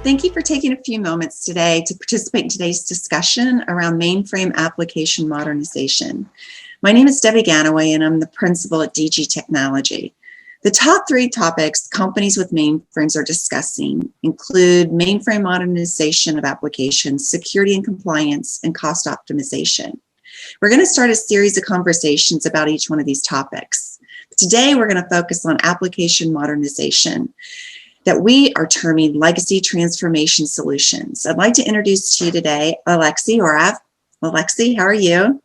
Thank you for taking a few moments today to participate in today's discussion around mainframe application modernization. My name is Debbie Ganaway, and I'm the principal at DG Technology. The top three topics companies with mainframes are discussing include mainframe modernization of applications, security and compliance, and cost optimization. We're going to start a series of conversations about each one of these topics. Today, we're going to focus on application modernization that we are terming legacy transformation solutions. I'd like to introduce to you today Alexei Orav. Alexei, how are you?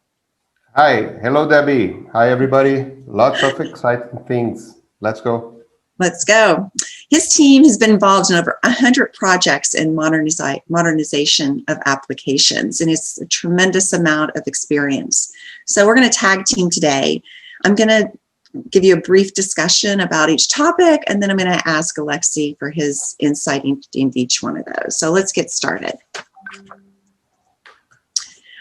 Hi, hello Debbie. Hi everybody. Lots of exciting things. Let's go. Let's go. His team has been involved in over 100 projects in modernization of applications, and it's a tremendous amount of experience. So we're going to tag team today. I'm going to give you a brief discussion about each topic, and then I'm going to ask Alexei for his insight into each one of those. So let's get started.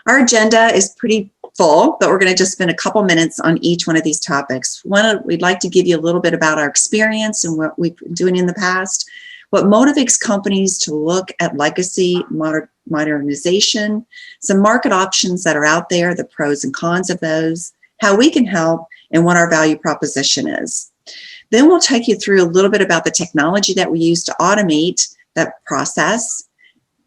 Our agenda is pretty full, but we're going to just spend a couple minutes on each one of these topics. We'd like to give you a little bit about our experience and what we've been doing in the past, what motivates companies to look at legacy modernization, some market options that are out there, the pros and cons of those, how we can help, and what our value proposition is. Then we'll take you through a little bit about the technology that we use to automate that process,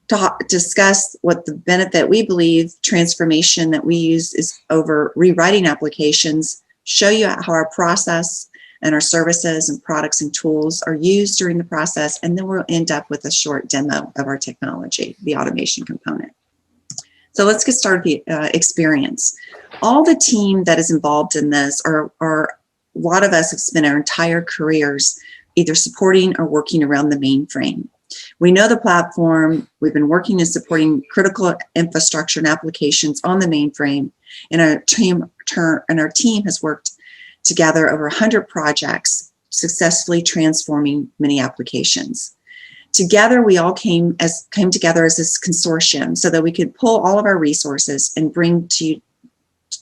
to discuss what the benefit we believe transformation that we use is over rewriting applications, show you how our process and our services and products and tools are used during the process, and then we'll end up with a short demo of our technology, the automation component. So let's get started with the experience. All the team that is involved in this are a lot of us have spent our entire careers either supporting or working around the mainframe. We know the platform. We've been working and supporting critical infrastructure and applications on the mainframe, and our team has worked together over 100 projects, successfully transforming many applications. Together, we all came together as this consortium so that we could pull all of our resources and bring to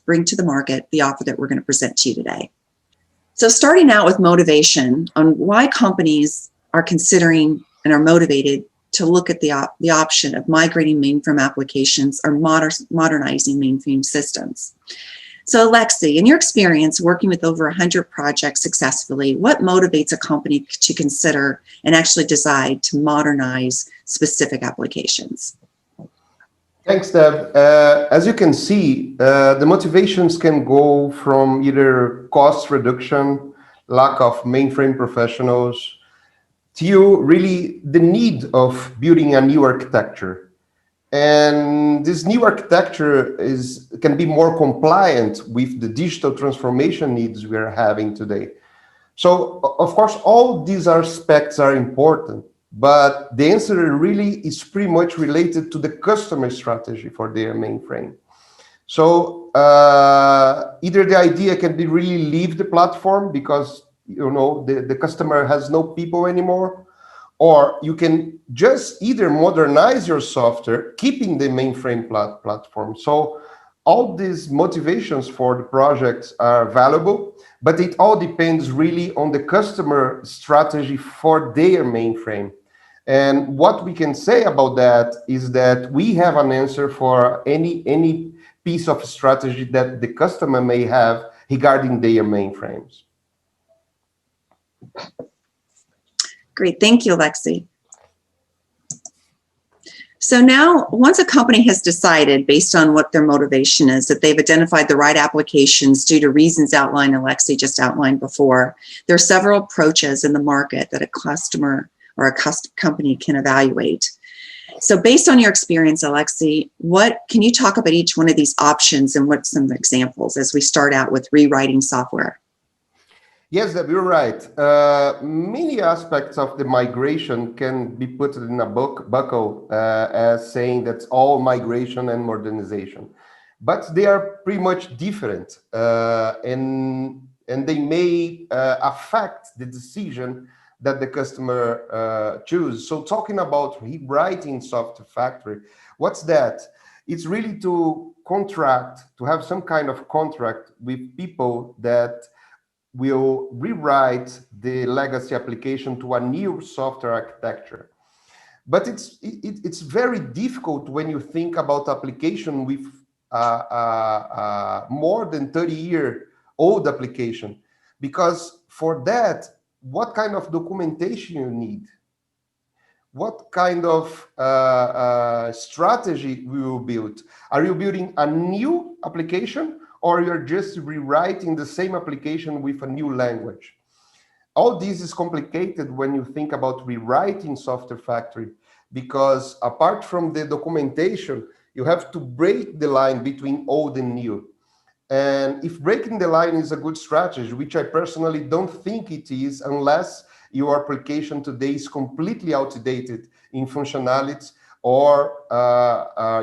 the market the offer that we're going to present to you today. So starting out with motivation on why companies are considering and are motivated to look at the option of migrating mainframe applications or modernizing mainframe systems. So Alexei, in your experience working with over 100 projects successfully, what motivates a company to consider and actually decide to modernize specific applications? Thanks, Deb. As you can see, the motivations can go from either cost reduction, lack of mainframe professionals, to really the need of building a new architecture. And this new architecture can be more compliant with the digital transformation needs we are having today. So, of course, all these aspects are important, but the answer really is pretty much related to the customer strategy for their mainframe. So, either the idea can be really leave the platform because the customer has no people anymore, or you can just either modernize your software, keeping the mainframe platform. So all these motivations for the projects are valuable, but it all depends really on the customer strategy for their mainframe. And what we can say about that is that we have an answer for any piece of strategy that the customer may have regarding their mainframes. Great, thank you, Alexei. So now, once a company has decided, based on what their motivation is, that they've identified the right applications due to reasons outlined, Alexei just outlined before, there are several approaches in the market that a customer or a company can evaluate. So based on your experience, Alexei, what can you talk about each one of these options and what some examples as we start out with rewriting software? Yes, Deb, you're right. Many aspects of the migration can be put in a buckle as saying that's all migration and modernization. But they are pretty much different, and they may affect the decision that the customer chooses. So talking about rewriting software factory, what's that? It's really to have some kind of contract with people that will rewrite the legacy application to a new software architecture. But it's very difficult when you think about application with more than 30-year-old application, because for that, what kind of documentation you need? What kind of strategy we will build? Are you building a new application, or you're just rewriting the same application with a new language? All this is complicated when you think about rewriting software factory, because apart from the documentation, you have to break the line between old and new. And if breaking the line is a good strategy, which I personally don't think it is, unless your application today is completely outdated in functionalities or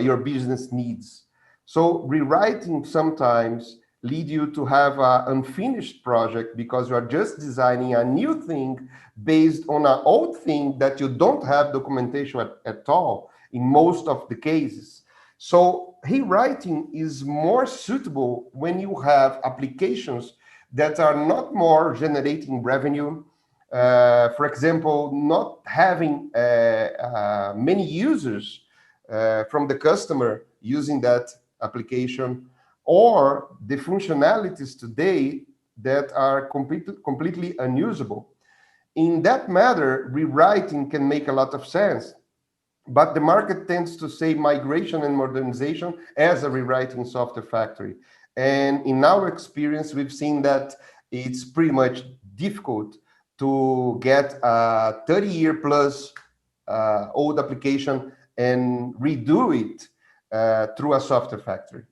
your business needs. So rewriting sometimes lead you to have an unfinished project because you are just designing a new thing based on an old thing that you don't have documentation at all in most of the cases. So rewriting is more suitable when you have applications that are not more generating revenue. For example, not having many users from the customer using that application, or the functionalities today that are completely unusable. In that matter, rewriting can make a lot of sense. But the market tends to say migration and modernization as a rewriting software factory. And in our experience, we've seen that it's pretty much difficult to get a 30-year plus old application and redo it through a software factory.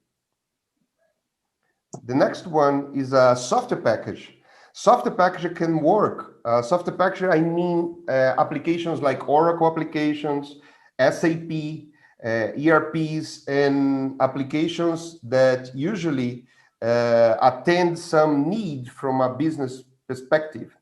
The next one is a software package. Software package can work. Software package, I mean applications like Oracle applications, SAP, ERPs, and applications that usually attend some need from a business perspective.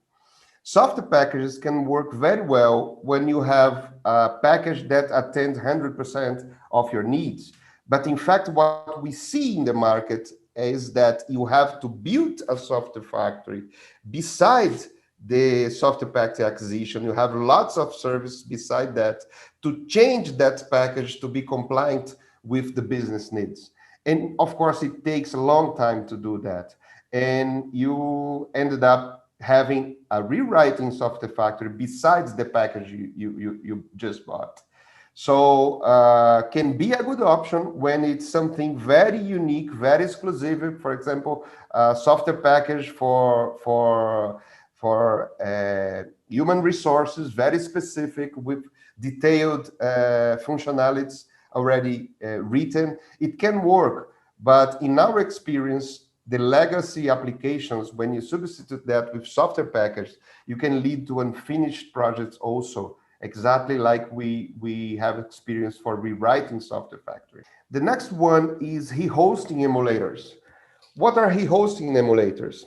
Software packages can work very well when you have a package that attends 100% of your needs. But in fact, what we see in the market is that you have to build a software factory besides the software package acquisition. You have lots of services beside that to change that package to be compliant with the business needs. And of course, it takes a long time to do that. And you ended up having a rewriting software factory besides the package you just bought. So can be a good option when it's something very unique, very exclusive. For example, a software package for human resources, very specific with detailed functionalities already written. It can work, but in our experience, the legacy applications, when you substitute that with software package, you can lead to unfinished projects also, exactly like we have experience for rewriting software factory. The next one is hosting emulators. What are hosting emulators?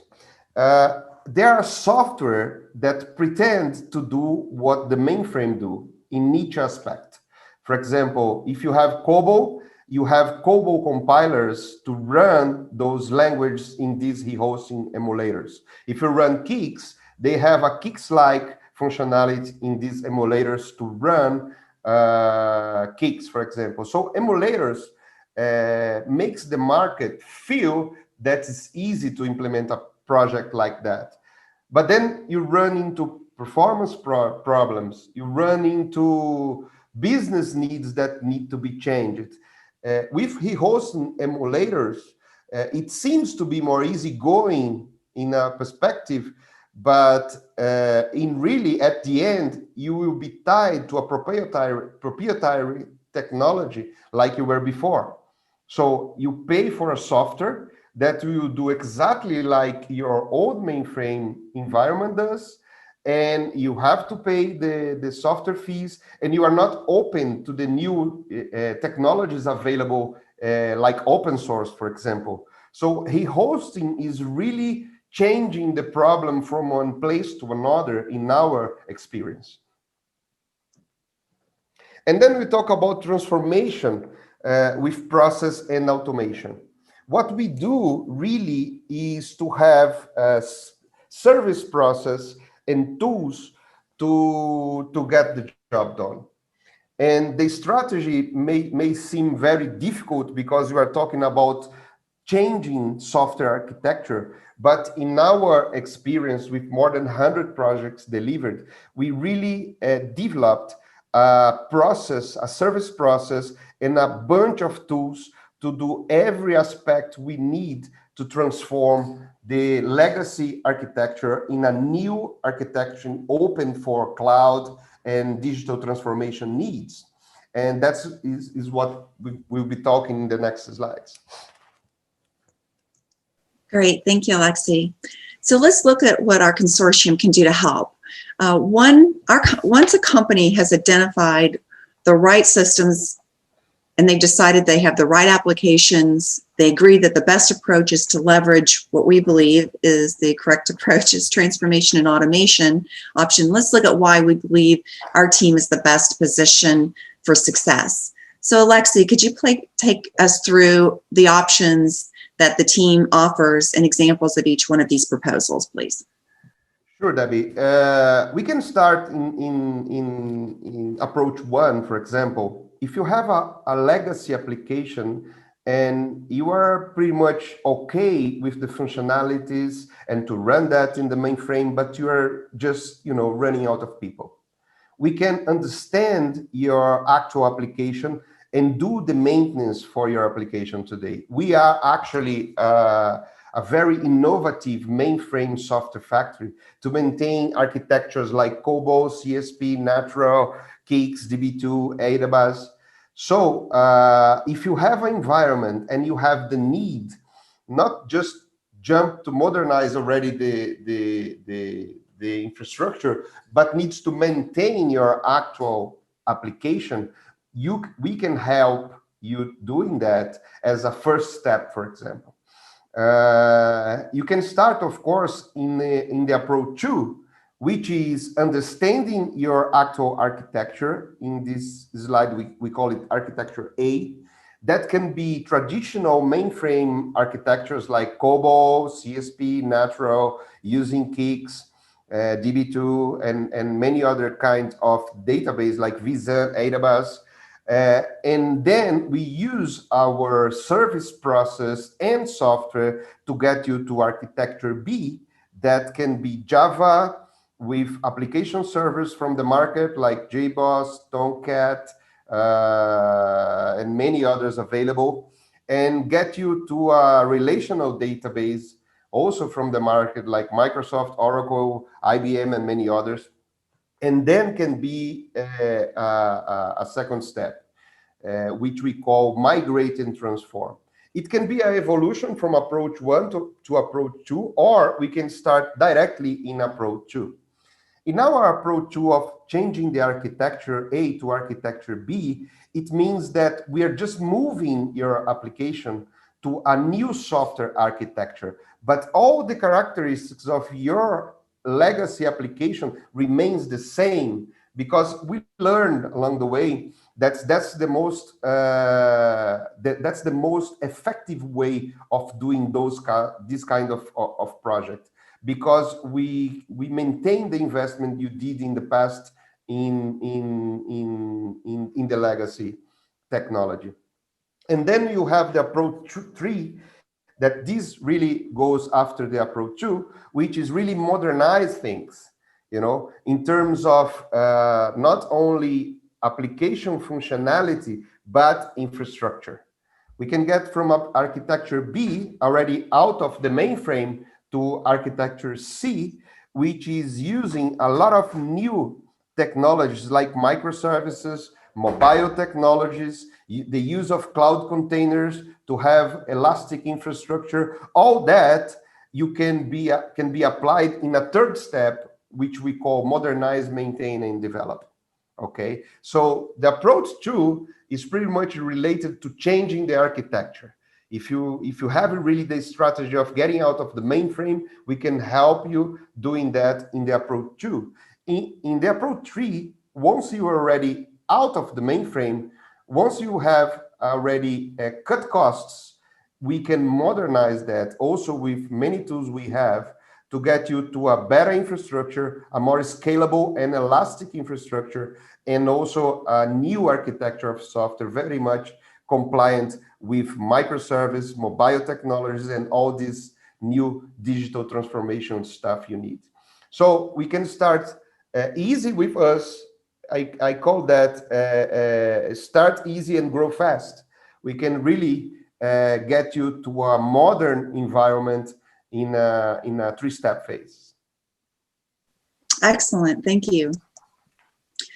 There are software that pretend to do what the mainframe do in each aspect. For example, if you have COBOL, you have COBOL compilers to run those languages in these hosting emulators. If you run Kix, they have a Kix-like functionality in these emulators to run Kix, for example. So emulators makes the market feel that it's easy to implement a project like that. But then you run into performance problems. You run into business needs that need to be changed. With hosting emulators, it seems to be more easygoing in a perspective, but in really, at the end, you will be tied to a proprietary technology like you were before. So you pay for a software that will do exactly like your old mainframe environment does, and you have to pay the software fees, and you are not open to the new technologies available, like open source, for example. So hosting is really changing the problem from one place to another in our experience. And then we talk about transformation with process and automation. What we do really is to have a service process and tools to get the job done. And the strategy may seem very difficult because you are talking about changing software architecture. But in our experience with more than 100 projects delivered, we really developed a process, a service process, and a bunch of tools to do every aspect we need to transform the legacy architecture in a new architecture open for cloud and digital transformation needs. And is what we'll be talking in the next slides. Great, thank you, Alexi. So let's look at what our consortium can do to help. Once a company has identified the right systems and they've decided they have the right applications, they agree that the best approach is to leverage what we believe is the correct approach is transformation and automation option. Let's look at why we believe our team is the best position for success. So Alexi, could you take us through the options that the team offers and examples of each one of these proposals, please? Sure, Debbie. We can start in approach one, for example. If you have a legacy application and you are pretty much okay with the functionalities and to run that in the mainframe, but you are just running out of people, we can understand your actual application and do the maintenance for your application today. We are actually a very innovative mainframe software factory to maintain architectures like COBOL, CSP, Natural, Kix, DB2, ADABAS. So if you have an environment and you have the need, not just jump to modernize already the infrastructure, but needs to maintain your actual application, we can help you doing that as a first step, for example. You can start, of course, in the approach 2, which is understanding your actual architecture. In this slide, we call it architecture A. That can be traditional mainframe architectures like COBOL, CSP, Natural, using Kix, DB2, and many other kinds of database like vSAN, ADABAS. And then we use our service process and software to get you to architecture B. That can be Java with application servers from the market like JBoss, Tomcat, and many others available, and get you to a relational database also from the market like Microsoft, Oracle, IBM, and many others. And then can be a second step, which we call migrate and transform. It can be an evolution from approach 1 to approach 2, or we can start directly in approach 2. In our approach 2 of changing the architecture A to architecture B, it means that we are just moving your application to a new software architecture, but all the characteristics of your legacy application remains the same, because we learned along the way that's the most that's the most effective way of doing this kind of project, because we maintain the investment you did in the past in the legacy technology. And then you have the approach 3, that this really goes after the approach 2, which is really modernize things, in terms of not only application functionality, but infrastructure. We can get from architecture B already out of the mainframe to architecture C, which is using a lot of new technologies like microservices, mobile technologies, the use of cloud containers to have elastic infrastructure. All that can be applied in a third step, which we call modernize, maintain, and develop. Okay, so the approach 2 is pretty much related to changing the architecture. If you have really the strategy of getting out of the mainframe, we can help you doing that in the approach 2. In the approach 3, once you are already out of the mainframe, once you have already cut costs, we can modernize that also with many tools we have to get you to a better infrastructure, a more scalable and elastic infrastructure, and also a new architecture of software, very much compliant with microservice, mobile technologies, and all these new digital transformation stuff you need. So we can start easy with us. I call that start easy and grow fast. We can really get you to a modern environment in a three-step phase. Excellent. Thank you.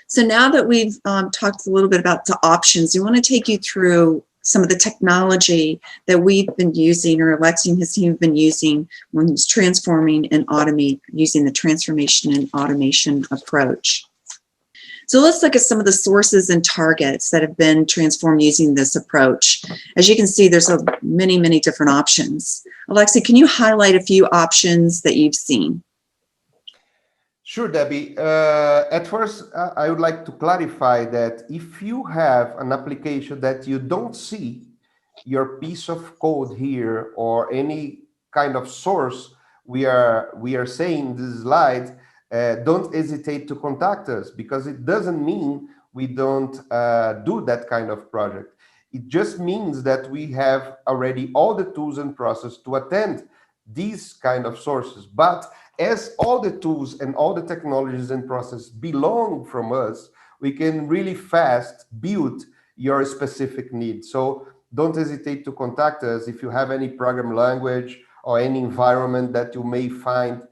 So now that we've talked a little bit about the options, we want to take you through some of the technology that we've been using, or Alexi and his team have been using when he's transforming and automate, using the transformation and automation approach. So let's look at some of the sources and targets that have been transformed using this approach. As you can see, there's many different options. Alexi, can you highlight a few options that you've seen? Sure, Debbie. At first, I would like to clarify that if you have an application that you don't see your piece of code here or any kind of source we are saying in this slide, don't hesitate to contact us, because it doesn't mean we don't do that kind of project. It just means that we have already all the tools and process to attend these kind of sources. But as all the tools and all the technologies and process belong from us, we can really fast build your specific needs. So don't hesitate to contact us if you have any program language or any environment that you may find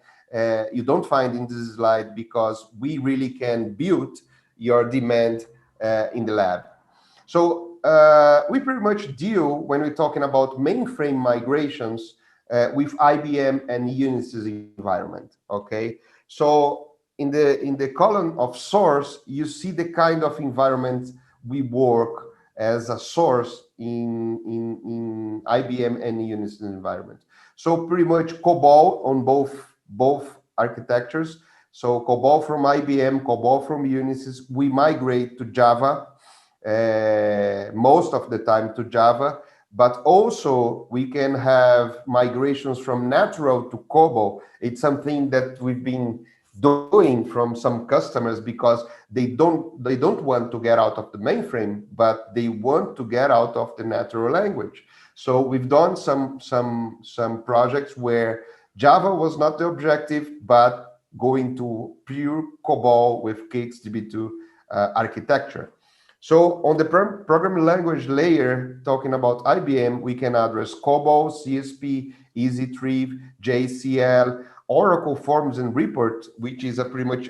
you don't find in this slide, because we really can build your demand in the lab. So we pretty much deal, when we're talking about mainframe migrations, with IBM and Unisys environment. Okay, so in the column of source, you see the kind of environment we work as a source in IBM and Unisys environment. So pretty much COBOL on both architectures. So COBOL from IBM, COBOL from Unisys. We migrate to Java most of the time to Java. But also we can have migrations from natural to COBOL. It's something that we've been doing from some customers, because they don't want to get out of the mainframe, but they want to get out of the natural language. So we've done some projects where Java was not the objective, but going to pure COBOL with KXDB2 architecture. So on the programming language layer, talking about IBM, we can address COBOL, CSP, EasyTree, JCL, Oracle Forms and Report, which is a pretty much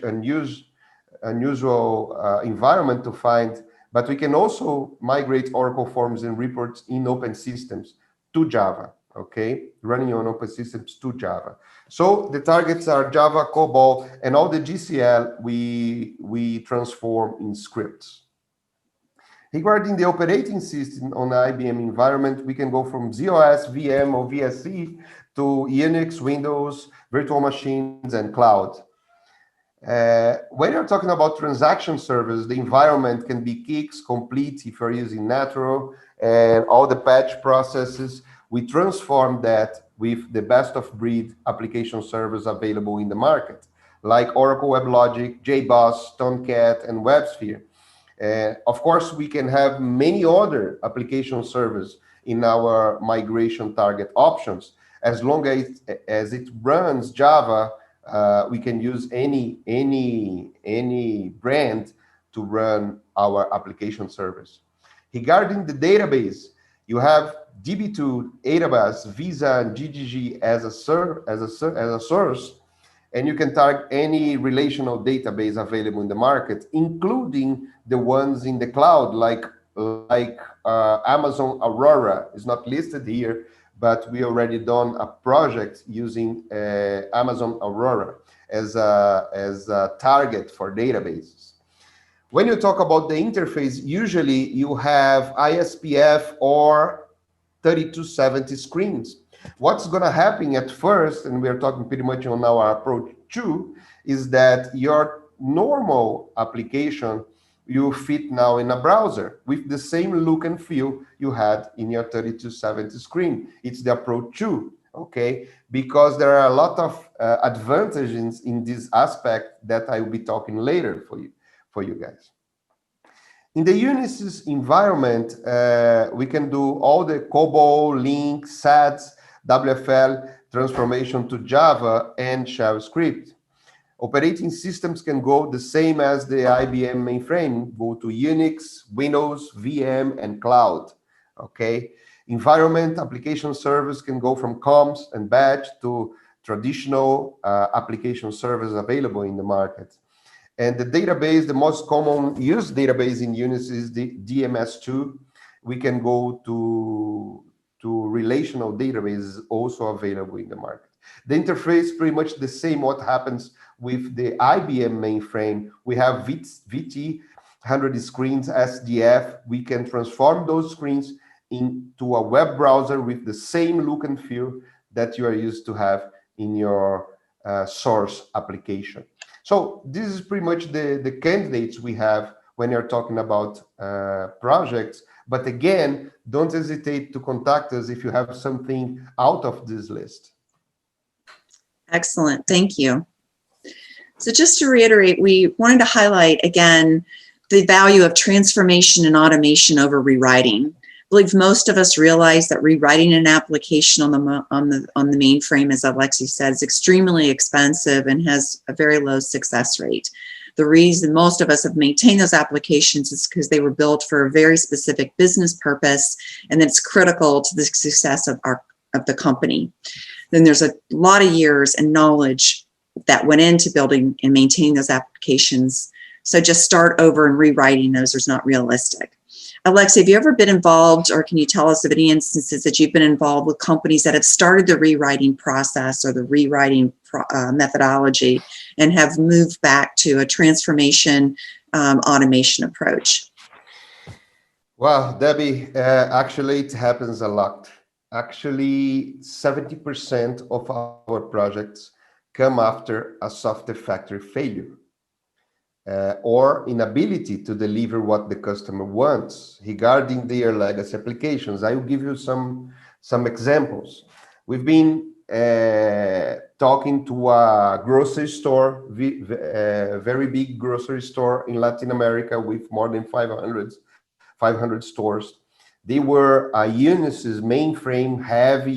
unusual environment to find. But we can also migrate Oracle Forms and Reports in open systems to Java, okay? Running on open systems to Java. So the targets are Java, COBOL, and all the GCL we transform in scripts. Regarding the operating system on the IBM environment, we can go from ZOS, VM, or VSE to Unix, Windows, virtual machines, and cloud. When you're talking about transaction servers, the environment can be Kix, complete if you're using natural, and all the patch processes. We transform that with the best of breed application servers available in the market, like Oracle WebLogic, JBoss, Tomcat, and WebSphere. Of course, we can have many other application servers in our migration target options. As long as it runs Java, we can use any brand to run our application servers. Regarding the database, you have DB2, AWS, Visa, and GGG as a source, and you can target any relational database available in the market, including the ones in the cloud, like Amazon Aurora. Is not listed here, but we already done a project using Amazon Aurora as a target for databases. When you talk about the interface, usually you have ISPF or 3270 screens. What's going to happen at first, and we're talking pretty much on our approach 2, is that your normal application you fit now in a browser with the same look and feel you had in your 3270 screen. It's the approach 2, okay? Because there are a lot of advantages in this aspect that I will be talking later for you guys. In the Unisys environment, we can do all the COBOL, Link, SATs, WFL transformation to Java and Shell script. Operating systems can go the same as the IBM mainframe, go to Unix, Windows, VM, and cloud, okay? Environment application servers can go from COMS and batch to traditional application servers available in the market. And the database, the most common used database in Unix is the DMS2. We can go to relational databases also available in the market. The interface pretty much the same what happens with the IBM mainframe. We have VT, 100 screens, SDF. We can transform those screens into a web browser with the same look and feel that you are used to have in your source application. So this is pretty much the candidates we have when you're talking about projects. But again, don't hesitate to contact us if you have something out of this list. Excellent. Thank you. So just to reiterate, we wanted to highlight again the value of transformation and automation over rewriting. I believe most of us realize that rewriting an application on the mainframe, as Alexi said, is extremely expensive and has a very low success rate. The reason most of us have maintained those applications is because they were built for a very specific business purpose, and it's critical to the success of the company. Then there's a lot of years and knowledge that went into building and maintaining those applications. So just start over and rewriting those is not realistic. Alexi, have you ever been involved, or can you tell us of any instances that you've been involved with companies that have started the rewriting process or the rewriting methodology and have moved back to a transformation automation approach? Well, Debbie, actually it happens a lot. Actually, 70% of our projects come after a software factory failure. Or inability to deliver what the customer wants regarding their legacy applications. I will give you some examples. We've been talking to a grocery store, very big grocery store in Latin America with more than 500 stores. They were a Unisys mainframe heavy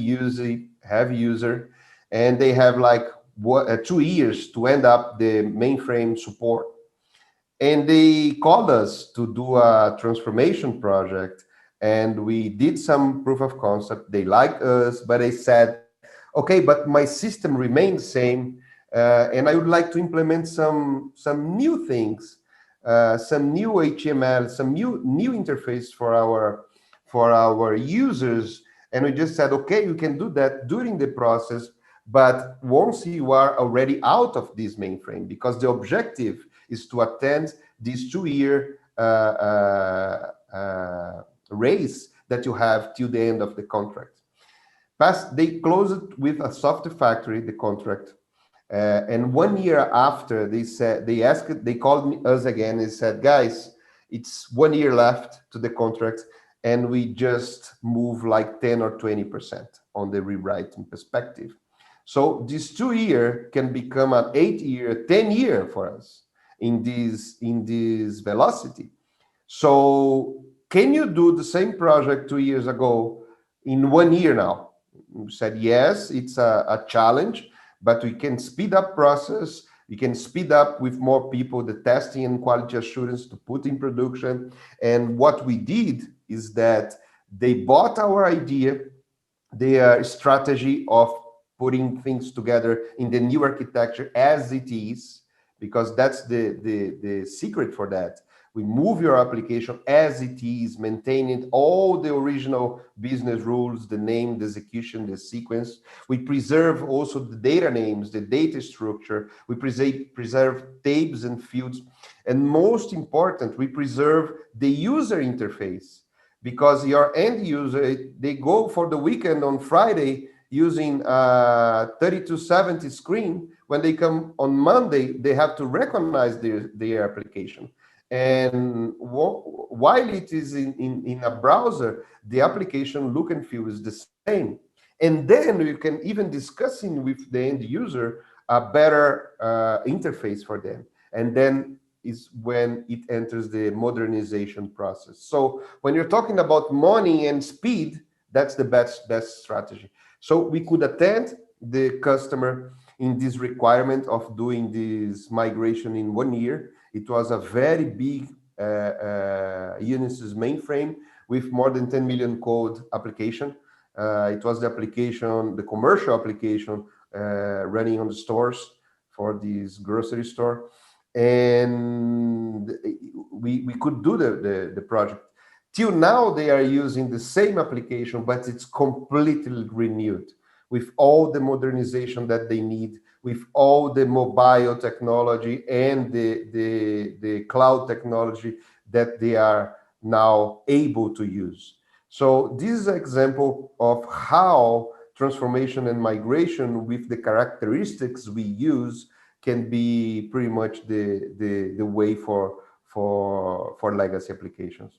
user, and they have like 2 years to end up the mainframe support. And they called us to do a transformation project, and we did some proof of concept. They liked us, but they said, okay, but my system remains the same, and I would like to implement some new things, some new HTML, some new interface for our users. And we just said, okay, you can do that during the process, but once you are already out of this mainframe, because the objective is to attend this 2-year race that you have till the end of the contract. They closed with a software factory, the contract, and 1 year after, they called us again and said, guys, it's 1 year left to the contract, and we just move like 10 or 20% on the rewriting perspective. So this 2 year can become an 8 year, 10 year for us in this velocity. So can you do the same project 2 years ago in 1 year now? We said, yes, it's a challenge, but we can speed up process. We can speed up with more people, the testing and quality assurance to put in production. And what we did is that they bought our idea, their strategy of putting things together in the new architecture as it is, because that's the secret for that. We move your application as it is, maintaining all the original business rules, the name, the execution, the sequence. We preserve also the data names, the data structure. We preserve tables and fields. And most important, we preserve the user interface, because your end user, they go for the weekend on Friday using a 3270 screen. When they come on Monday, they have to recognize their application. And while it is in a browser, the application look and feel is the same. And then you can even discussing with the end user a better interface for them. And then is when it enters the modernization process. So when you're talking about money and speed, that's the best strategy. So we could attend the customer in this requirement of doing this migration in 1 year. It was a very big Unisys mainframe with more than 10 million code application. It was the application, the commercial application running on the stores for this grocery store. And we could do the project. Till now, they are using the same application, but it's completely renewed with all the modernization that they need, with all the mobile technology and the cloud technology that they are now able to use. So this is an example of how transformation and migration with the characteristics we use can be pretty much the way for legacy applications.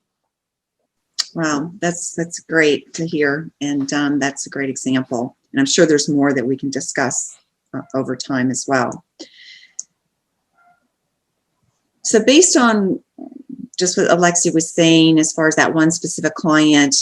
Wow, that's great to hear, and that's a great example. And I'm sure there's more that we can discuss over time as well. So based on just what Alexi was saying, as far as that one specific client,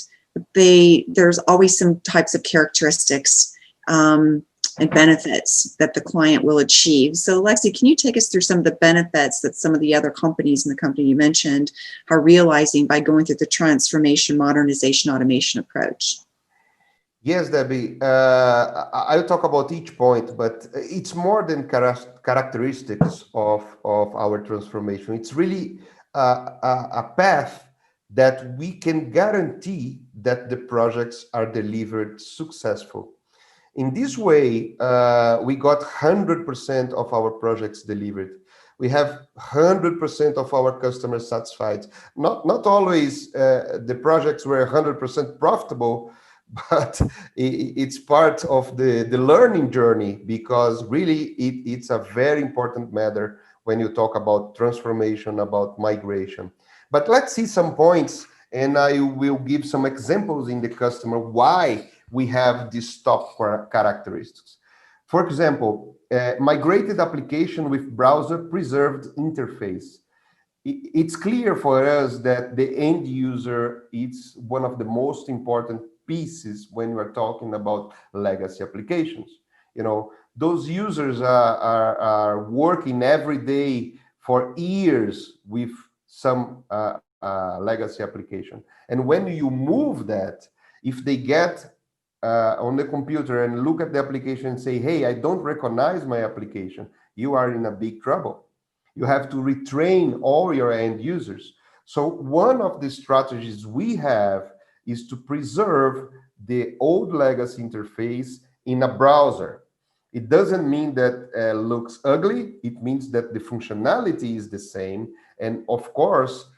there's always some types of characteristics and benefits that the client will achieve. So Alexi, can you take us through some of the benefits that some of the other companies in the company you mentioned are realizing by going through the transformation, modernization, automation approach? Yes, Debbie. I'll talk about each point, but it's more than characteristics of our transformation. It's really a path that we can guarantee that the projects are delivered successful. In this way, we got 100% of our projects delivered. We have 100% of our customers satisfied. Not always the projects were 100% profitable, but it's part of the learning journey, because really it's a very important matter when you talk about transformation, about migration. But let's see some points, and I will give some examples in the customer why we have these top characteristics. For example, migrated application with browser preserved interface. It's clear for us that the end user is one of the most important pieces when we're talking about legacy applications. You know, those users are working every day for years with some legacy application. And when you move that, if they get on the computer and look at the application and say, hey, I don't recognize my application, you are in a big trouble. You have to retrain all your end users. So one of the strategies we have is to preserve the old legacy interface in a browser. It doesn't mean that looks ugly. It means that the functionality is the same. And of course,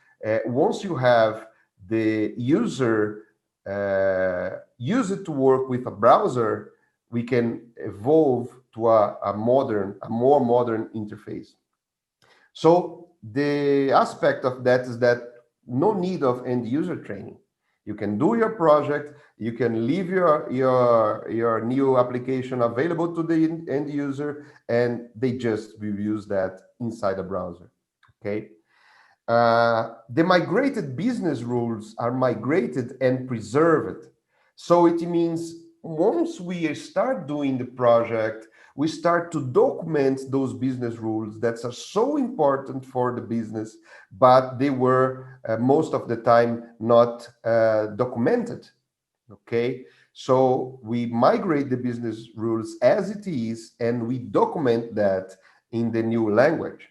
once you have the user use it to work with a browser, we can evolve to a more modern interface. So the aspect of that is that no need of end user training. You can do your project, you can leave your new application available to the end user, and they just will use that inside a browser. Okay. The migrated business rules are migrated and preserved. So it means once we start doing the project, we start to document those business rules that are so important for the business, but they were most of the time not documented. Okay, so we migrate the business rules as it is, and we document that in the new language.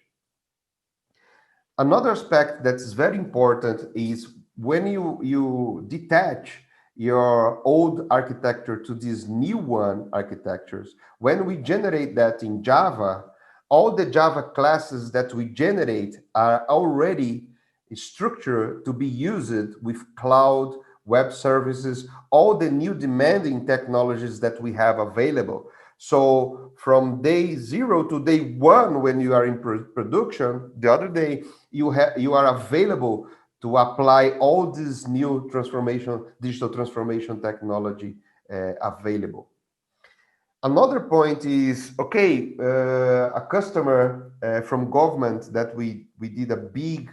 Another aspect that's very important is when you detach your old architecture to these new one architectures, when we generate that in Java, all the Java classes that we generate are already structured to be used with cloud, web services, all the new demanding technologies that we have available. So from day 0 to day 1, when you are in production, the other day, you are available to apply all this new digital transformation technology available. Another point is, okay, a customer from government that we did a big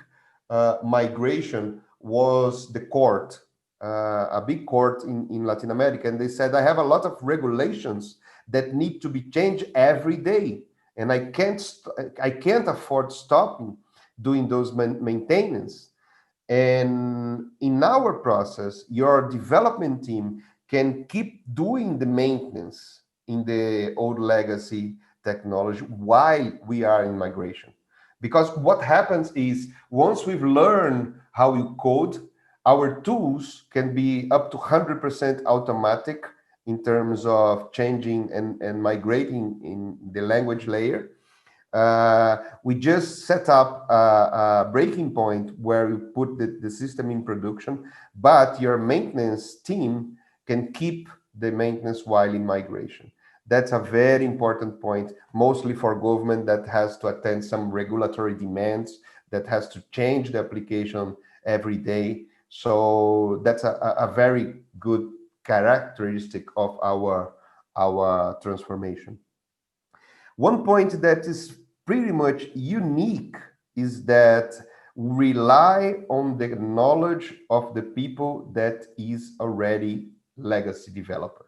migration was the court, a big court in Latin America. And they said, I have a lot of regulations that need to be changed every day. And I can't afford stopping doing those maintenance. And in our process, your development team can keep doing the maintenance in the old legacy technology while we are in migration. Because what happens is once we've learned how you code, our tools can be up to 100% automatic in terms of changing and migrating in the language layer. We just set up a breaking point where we put the system in production, but your maintenance team can keep the maintenance while in migration. That's a very important point, mostly for government that has to attend some regulatory demands, that has to change the application every day. So that's a very good characteristic of our transformation. One point that is pretty much unique is that rely on the knowledge of the people that is already legacy developer.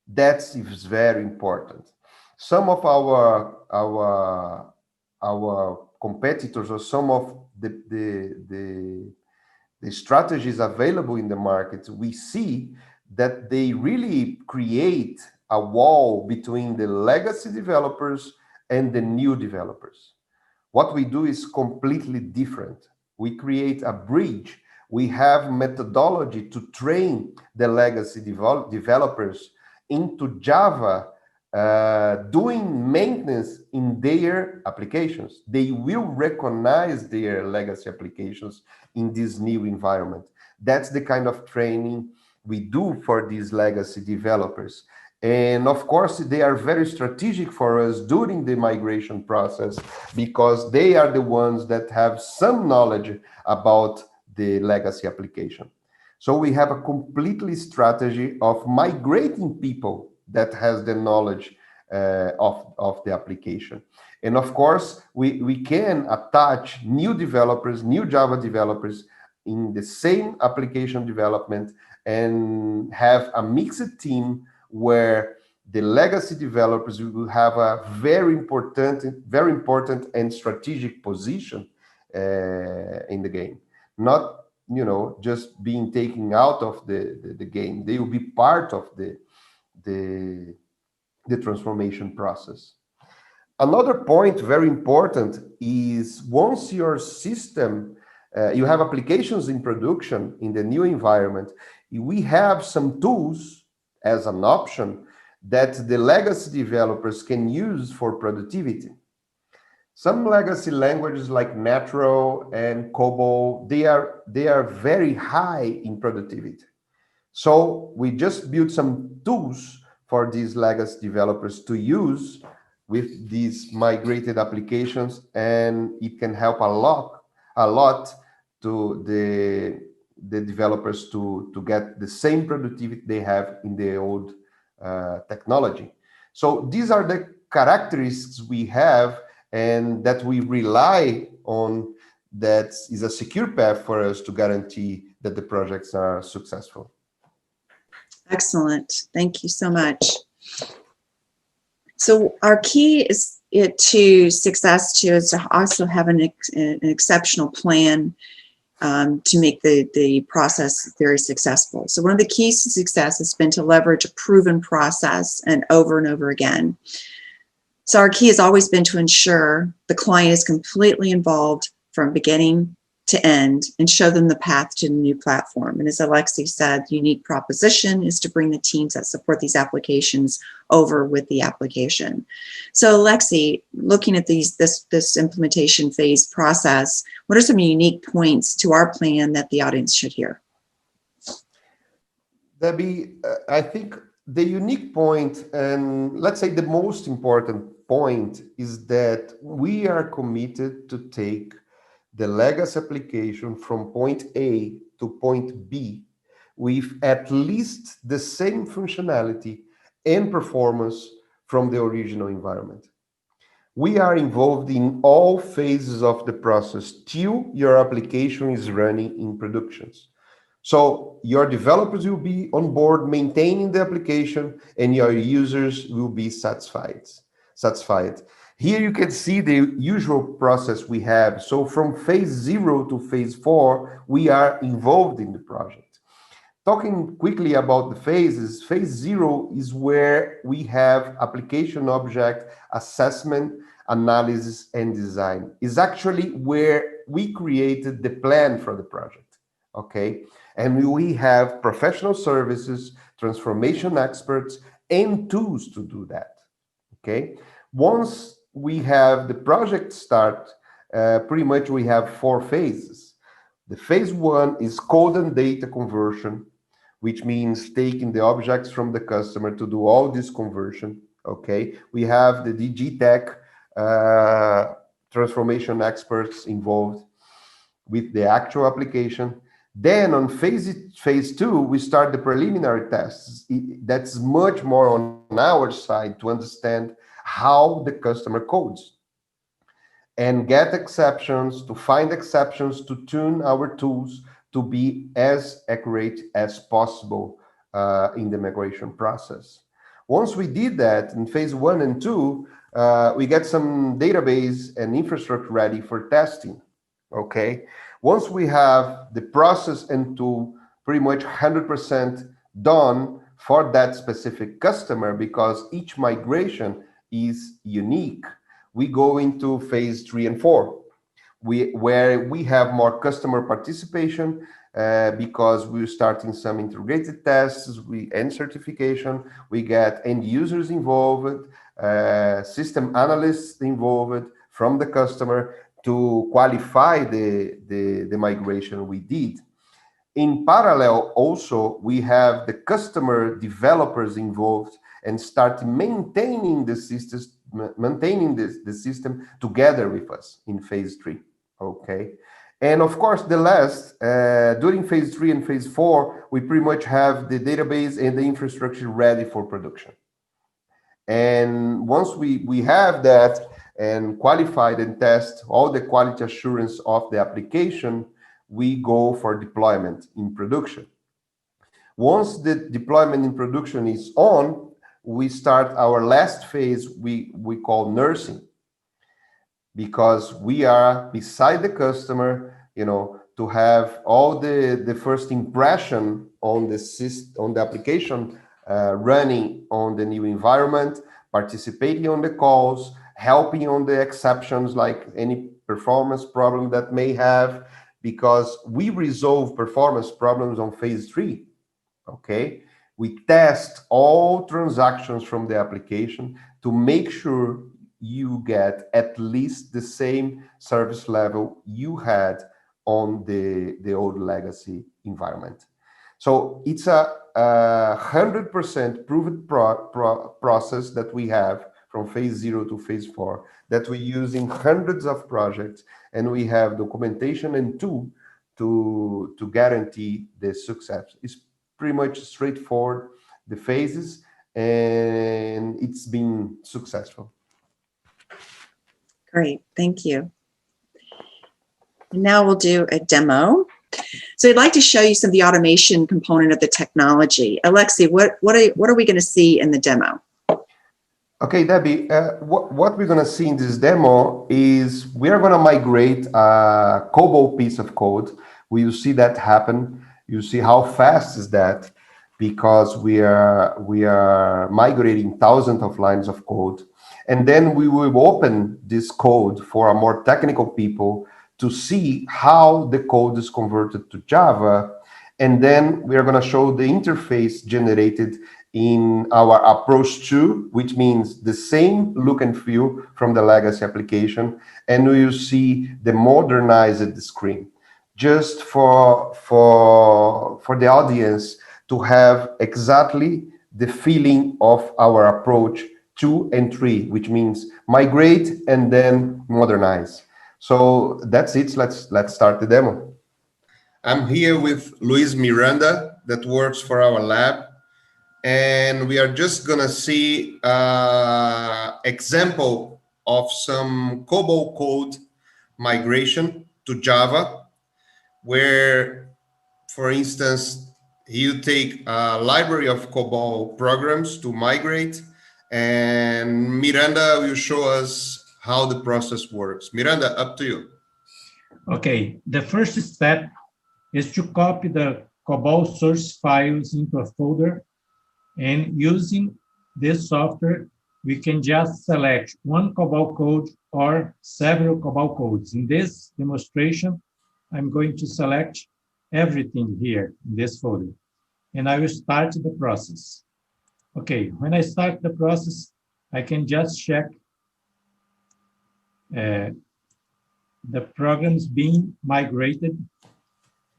That is very important. Some of our competitors or some of the strategies available in the market, we see that they really create a wall between the legacy developers and the new developers. What we do is completely different. We create a bridge. We have methodology to train the legacy developers into Java doing maintenance in their applications. They will recognize their legacy applications in this new environment. That's the kind of training we do for these legacy developers. And of course, they are very strategic for us during the migration process because they are the ones that have some knowledge about the legacy application. So we have a completely strategy of migrating people that has the knowledge of the application. And of course, we can attach new developers, new Java developers in the same application development and have a mixed team where the legacy developers will have a very important and strategic position in the game. Not just being taken out of the game. They will be part of the transformation process. Another point, very important, is once your system, you have applications in production in the new environment, we have some tools as an option that the legacy developers can use for productivity. Some legacy languages like Natural and COBOL, they are very high in productivity. So we just built some tools for these legacy developers to use with these migrated applications, and it can help a lot to the developers to get the same productivity they have in the old technology. So these are the characteristics we have and that we rely on, that is a secure path for us to guarantee that the projects are successful. Excellent. Thank you so much. So our key is to success is to also have an exceptional plan to make the process very successful. So one of the keys to success has been to leverage a proven process and over again. So our key has always been to ensure the client is completely involved from beginning to end and show them the path to the new platform. And as Alexi said, the unique proposition is to bring the teams that support these applications over with the application. So Alexi, looking at this implementation phase process, what are some unique points to our plan that the audience should hear? Debbie, I think the unique point, and let's say the most important point, is that we are committed to take the legacy application from point A to point B with at least the same functionality and performance from the original environment. We are involved in all phases of the process till your application is running in productions. So your developers will be on board maintaining the application and your users will be satisfied. Here you can see the usual process we have. So from phase 0 to phase 4, we are involved in the project. Talking quickly about the phases, phase 0 is where we have application object assessment, analysis, and design. Is actually where we created the plan for the project, okay? And we have professional services, transformation experts, and tools to do that, okay? Once we have the project start, pretty much we have 4 phases. The phase 1 is code and data conversion, which means taking the objects from the customer to do all this conversion, okay? We have the DG Tech transformation experts involved with the actual application. Then on phase 2, we start the preliminary tests. That's much more on our side to understand how the customer codes and get exceptions, to find exceptions, to tune our tools to be as accurate as possible in the migration process. Once we did that in phase 1 and 2, we get some database and infrastructure ready for testing, okay? Once we have the process and tool pretty much 100% done for that specific customer, because each migration is unique, we go into phase 3 and 4, where we have more customer participation because we're starting some integrated tests and certification. We get end users involved, system analysts involved from the customer to qualify the migration we did. In parallel, also, we have the customer developers involved and start maintaining the system together with us in phase 3, okay? And of course, the last, during phase 3 and phase 4, we pretty much have the database and the infrastructure ready for production. And once we have that and qualified and test all the quality assurance of the application, we go for deployment in production. Once the deployment in production is on, we start our last phase we call nursing, because we are beside the customer, to have all the first impression on the application running on the new environment, participating on the calls, helping on the exceptions, like any performance problem that may have, because we resolve performance problems on phase 3, okay? We test all transactions from the application to make sure you get at least the same service level you had on the old legacy environment. So it's a 100% proven process that we have from phase 0 to phase 4 that we use in hundreds of projects, and we have documentation and tool to guarantee the success. It's pretty much straightforward, the phases, and it's been successful. Great, thank you. Now we'll do a demo. So I'd like to show you some of the automation component of the technology. Alexi, what are we going to see in the demo? Okay, Debbie, what we're going to see in this demo is we are going to migrate a COBOL piece of code. We'll see that happen. You see how fast is that, because we are migrating thousands of lines of code. And then we will open this code for a more technical people to see how the code is converted to Java. And then we are going to show the interface generated in our approach to, which means the same look and feel from the legacy application. And we will see the modernized screen, just for the audience to have exactly the feeling of our approach 2 and 3, which means migrate and then modernize. So that's it. Let's start the demo. I'm here with Luis Miranda. that works for our lab. And we are just gonna see example of some COBOL code migration to Java, where, for instance, you take a library of COBOL programs to migrate, and Miranda will show us how the process works. Miranda, up to you. Okay, the first step is to copy the COBOL source files into a folder, and using this software, we can just select one COBOL code or several COBOL codes. In this demonstration, I'm going to select everything here in this folder, and I will start the process. Okay, when I start the process, I can just check the programs being migrated,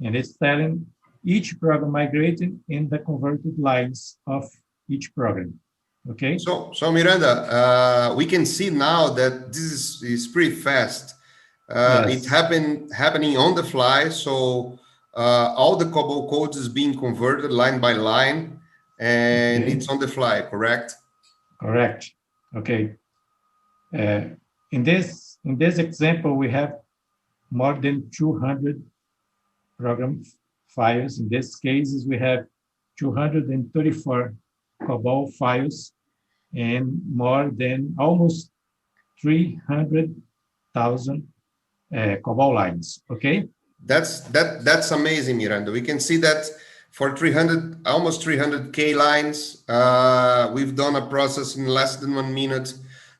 and it's telling each program migrated in the converted lines of each program. Okay. So Miranda, we can see now that this is pretty fast. Yes. It's happening on the fly. So all the COBOL codes is being converted line by line, and Okay. it's on the fly, correct? Correct. Okay. In this example, we have more than 200 program files. In this case, we have 234 COBOL files and more than almost 300,000 COBOL lines. Okay. That's amazing, Miranda. We can see that for 300, almost 300K lines, we've done a process in less than 1 minute.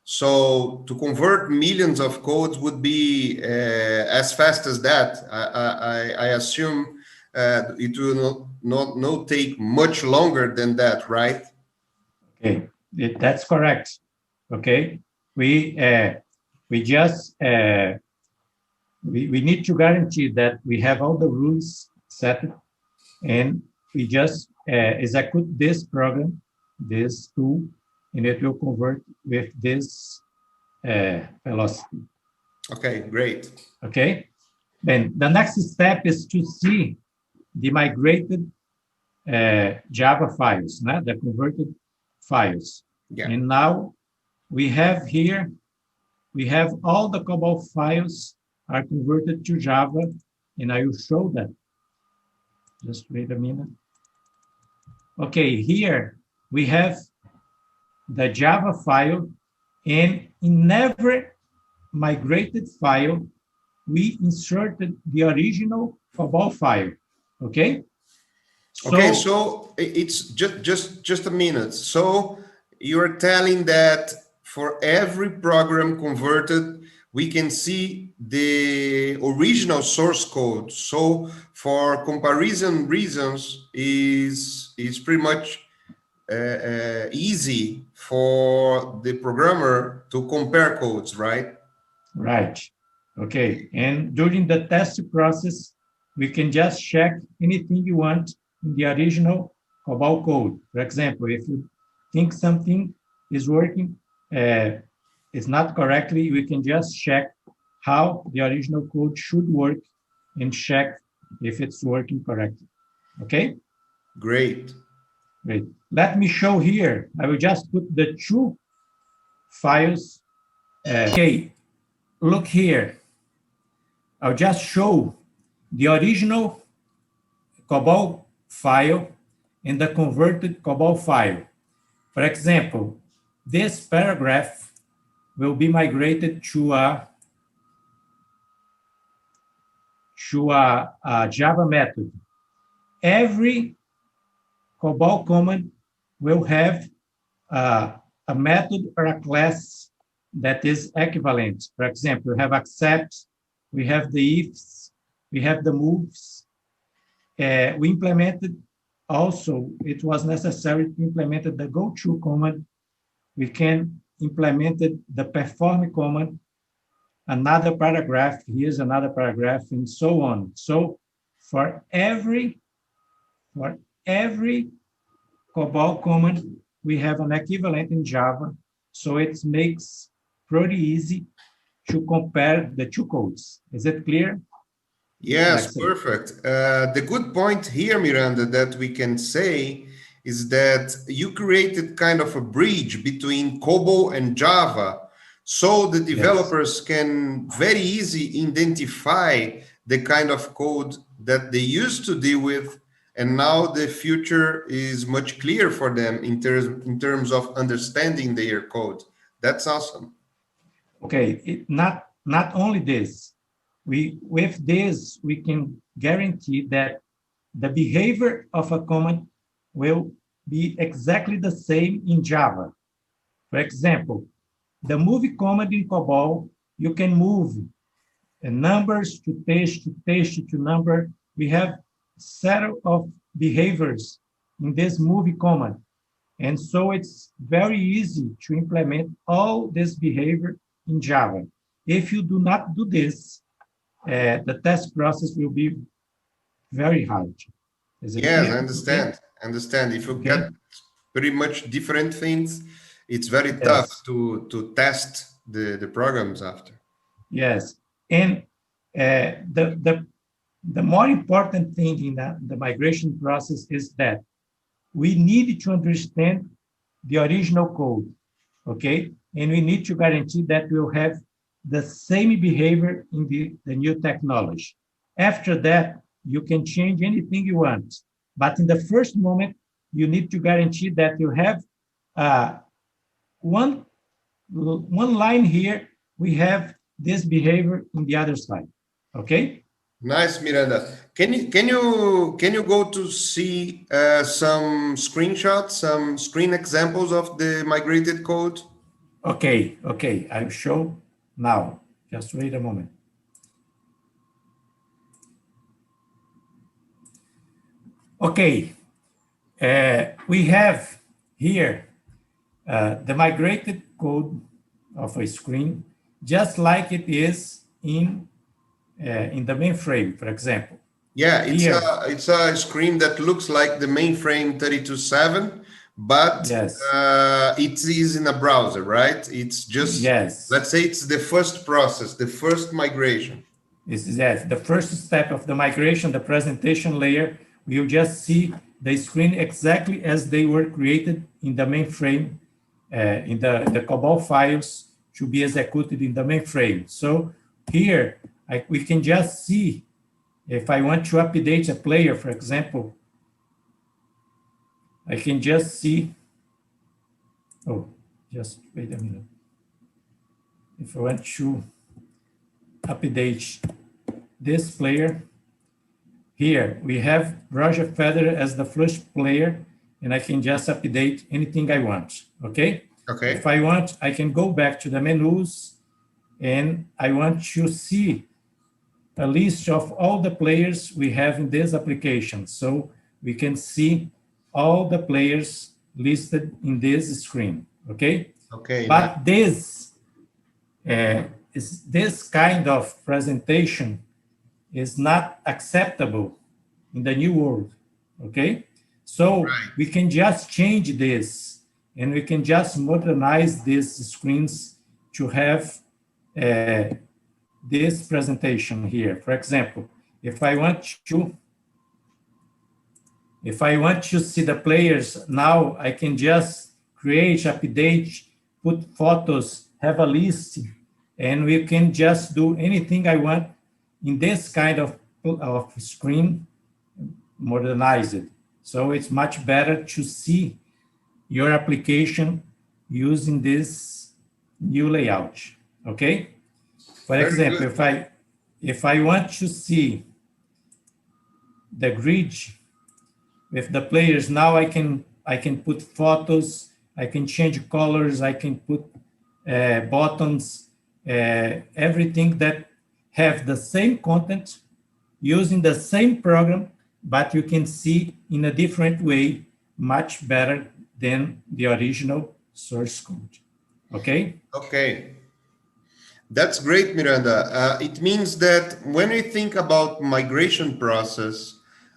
So to convert millions of codes would be as fast as that. I assume it will not take much longer than that, right? Okay, that's correct. Okay, we just we need to guarantee that we have all the rules set, and we just execute this program, this tool, and it will convert with this velocity. Okay, great. Okay, then the next step is to see the migrated Java files, the converted files. Yeah. And now we have here, we have all the COBOL files are converted to Java, and I will show that. Just wait a minute. Okay, here we have the Java file, and in every migrated file, we inserted the original COBOL file. Okay. Okay, so it's just a minute. So you're telling that for every program converted, we can see the original source code. So for comparison reasons, is pretty much easy for the programmer to compare codes, right? Right. Okay. And during the test process, we can just check anything you want in the original COBOL code. For example, if you think something is working, it's not correctly, we can just check how the original code should work and check if it's working correctly. Okay? Great. Great. Let me show here. I will just put the two files. Okay, look here. I'll just show the original COBOL file and the converted COBOL file. For example, this paragraph will be migrated to a Java method. Every COBOL command will have a method or a class that is equivalent. For example, we have accept, we have the ifs, we have the moves. We implemented also, it was necessary to implement the go-to command. We can implement the perform command, another paragraph, here's another paragraph, and so on. So for every COBOL command, we have an equivalent in Java, so it makes pretty easy to compare the two codes. Is it clear? Yes, Like so. perfect. The good point here, Miranda, that we can say is that you created kind of a bridge between COBOL and Java, so the Yes. developers can very easy identify the kind of code that they used to deal with, and now the future is much clearer for them in terms of understanding their code. That's awesome. Okay, not only this, with this we can guarantee that the behavior of a command will be exactly the same in Java. For example, the move command in COBOL, you can move numbers to text to number. We have set of behaviors in this move command. And so it's very easy to implement all this behavior in Java. If you do not do this, the test process will be very hard. Is it Yes, I clear? Okay. understand. Understand. If you get Okay. pretty much different things, it's very tough Yes. to test the programs after. Yes. And the more important thing in the migration process is that we need to understand the original code, okay? And we need to guarantee that we'll have the same behavior in the new technology. After that, you can change anything you want. But in the first moment, you need to guarantee that you have uh, one, one line here, we have this behavior in the other side, okay? Nice, Miranda. Can you go to see some screenshots, some screen examples of the migrated code? Okay, I'll show now. Just wait a moment. Okay, we have here the migrated code of a screen, just like it is in the mainframe, for example. Yeah, it's Here, a screen that looks like the mainframe 32.7, but yes, it is in a browser, right? It's just, yes, let's say it's the first process, the first migration. this is yes, the first step of the migration, the presentation layer. We'll just see the screen exactly as they were created in the mainframe, in the COBOL files to be executed in the mainframe. So here, we can just see if I want to update a player, for example, I can just see, oh, just wait a minute. If I want to update this player, here we have Roger Federer as the first player, and I can just update anything I want, okay? If Okay. I want, I can go back to the menus, and I want to see a list of all the players we have in this application. So we can see all the players listed in this screen, okay? Okay. Nice. But this kind of presentation is not acceptable in the new world, okay? So Right. we can just change this and we can just modernize these screens to have uh, this presentation here. For example, if I want to see the players now, I can just create, update, put photos, have a list, and we can just do anything I want in this kind of screen modernized. So it's much better to see your application using this new layout. Okay? For Very example, good. if I want to see the grid with the players, now I can put photos, I can change colors, I can put buttons, everything that have the same content using the same program, but you can see in a different way, much better than the original source code. Okay? Okay. That's great, Miranda. It means that when we think about migration process,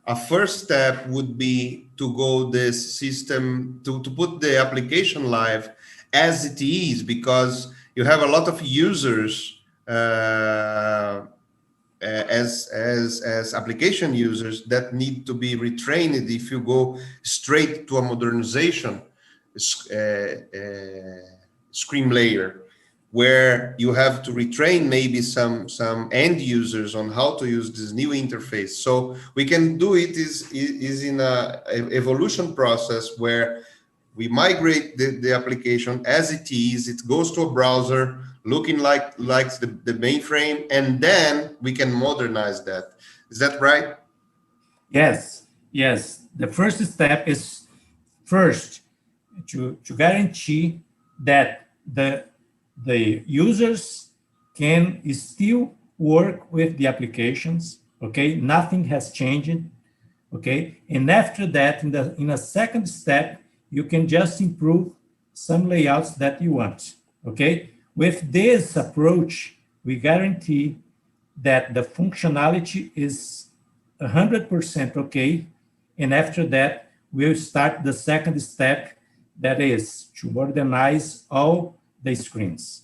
a first step would be to go this system to put the application live as it is, because you have a lot of users as application users that need to be retrained if you go straight to a modernization screen layer, where you have to retrain maybe some end users on how to use this new interface. So we can do it is in a evolution process where we migrate the application as it is. It goes to a browser looking like the mainframe, and then we can modernize that. Is that right? Yes, yes. The first step is first to guarantee that the users can still work with the applications. Okay, nothing has changed. Okay, and after that, in a second step, you can just improve some layouts that you want. Okay, with this approach, we guarantee that the functionality is 100% okay. And after that, we'll start the second step, that is to modernize all the screens.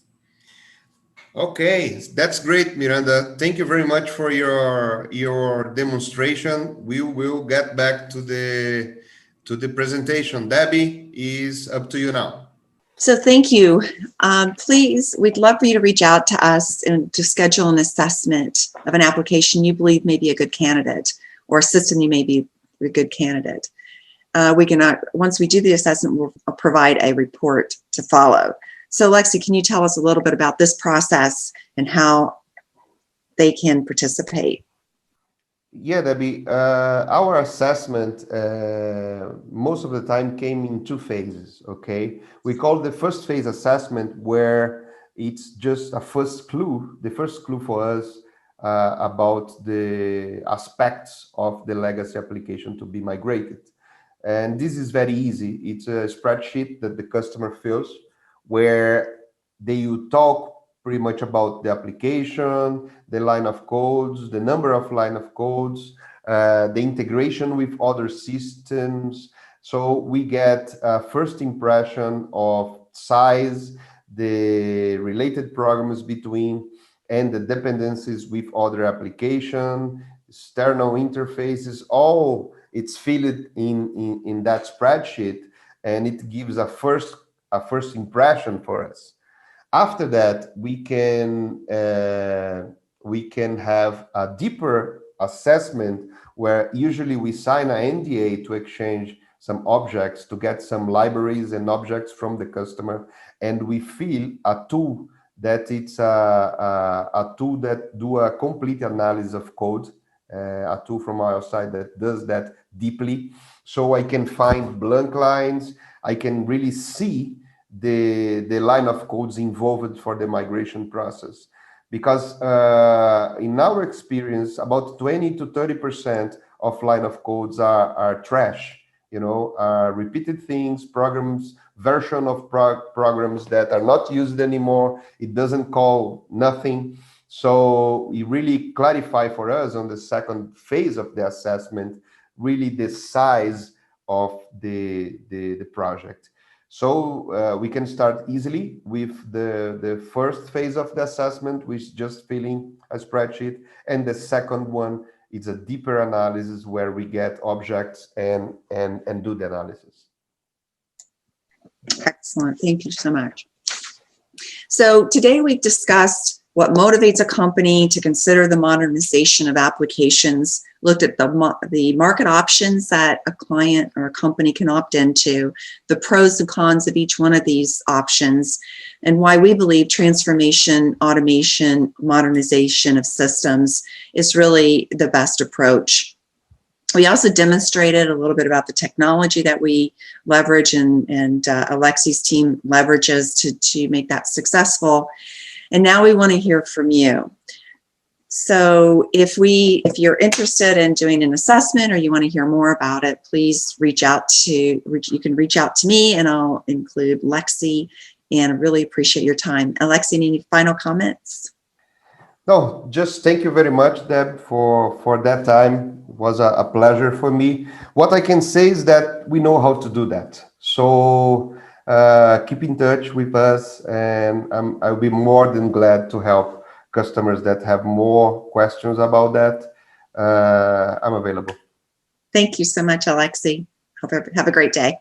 Okay, that's great, Miranda. Thank you very much for your demonstration. We will get back to the presentation. Debbie, is up to you now. So thank you. Please, we'd love for you to reach out to us and to schedule an assessment of an application you believe may be a good candidate, or a system you may be a good candidate. We can, once we do the assessment, we'll provide a report to follow. So Lexi, can you tell us a little bit about this process and how they can participate? Yeah, Debbie, our assessment most of the time came in two phases, okay? We call the first phase assessment, where it's just a first clue, the first clue for us about the aspects of the legacy application to be migrated. And this is very easy. It's a spreadsheet that the customer fills, where they will talk pretty much about the application, the line of codes, the number of line of codes, the integration with other systems. So we get a first impression of size, the related programs between, and the dependencies with other application, external interfaces, all it's filled in that spreadsheet, and it gives a first impression for us. After that, we can have a deeper assessment, where usually we sign an NDA to exchange some objects, to get some libraries and objects from the customer, and we feel a tool that it's a tool that do a complete analysis of code, a tool from our side that does that deeply. So I can find blank lines. I can really see the line of codes involved for the migration process, because in our experience, about 20 to 30% of line of codes are trash, repeated things, programs, version of programs that are not used anymore. It doesn't call nothing. So we really clarify for us on the second phase of the assessment, really the size of the project. So we can start easily with the first phase of the assessment, which is just filling a spreadsheet. And the second one is a deeper analysis, where we get objects and do the analysis. Excellent. Thank you so much. So today we've discussed what motivates a company to consider the modernization of applications, looked at the market options that a client or a company can opt into, the pros and cons of each one of these options, and why we believe transformation, automation, modernization of systems is really the best approach. We also demonstrated a little bit about the technology that we leverage and Alexi's team leverages to make that successful. And now we want to hear from you. So if you're interested in doing an assessment, or you want to hear more about it, please you can reach out to me, and I'll include Lexi, and I really appreciate your time. Alexi, any final comments? No, just thank you very much, Deb, for that time. It was a pleasure for me. What I can say is that we know how to do that. So keep in touch with us, and I'll be more than glad to help customers that have more questions about that, I'm available. Thank you so much, Alexi. Have a great day.